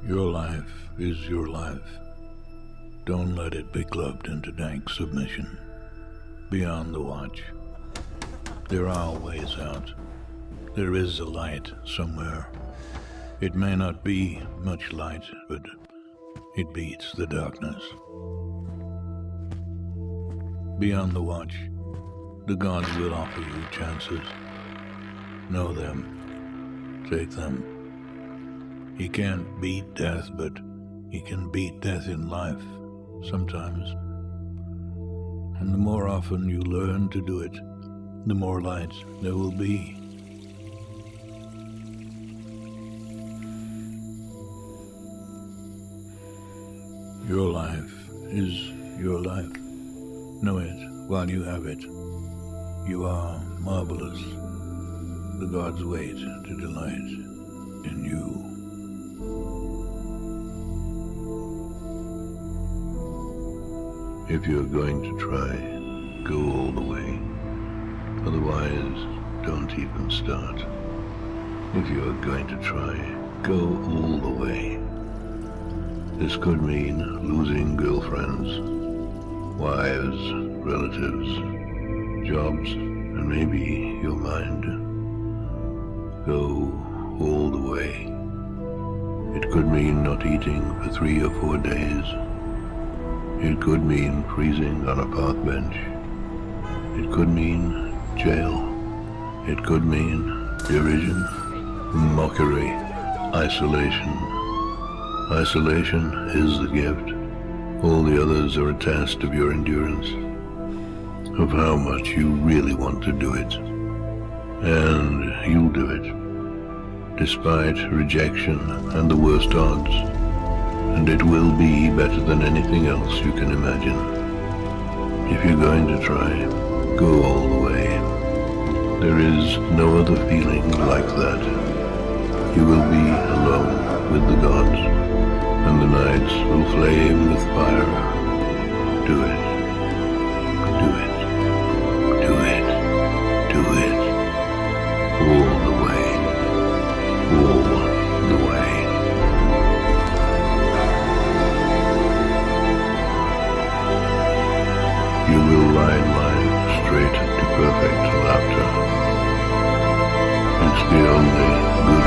Your life is your life. Don't let it be clubbed into dank submission. Beyond the watch, there are ways out. There is a light somewhere. It may not be much light, but it beats the darkness. Beyond the watch, the gods will offer you chances. Know them. Take them. He can't beat death, but he can beat death in life, sometimes. And the more often you learn to do it, the more light there will be. Your life is your life. Know it while you have it. You are marvelous. The gods wait to delight in you. If you're going to try, go all the way. Otherwise, don't even start. If you're going to try, go all the way. This could mean losing girlfriends, wives, relatives, jobs, and maybe your mind. Go all the way. It could mean not eating for 3 or 4 days. It could mean freezing on a park bench. It could mean jail. It could mean derision, mockery, isolation. Isolation is the gift. All the others are a test of your endurance, of how much you really want to do it. And you'll do it, despite rejection and the worst odds. And it will be better than anything else you can imagine. If you're going to try, go all the way. There is no other feeling like that. You will be alone with the gods, and the nights will flame with fire. Do it. Do it. Do it. Do it. All the way. All the way. You will ride life straight to perfect laughter. It's the only good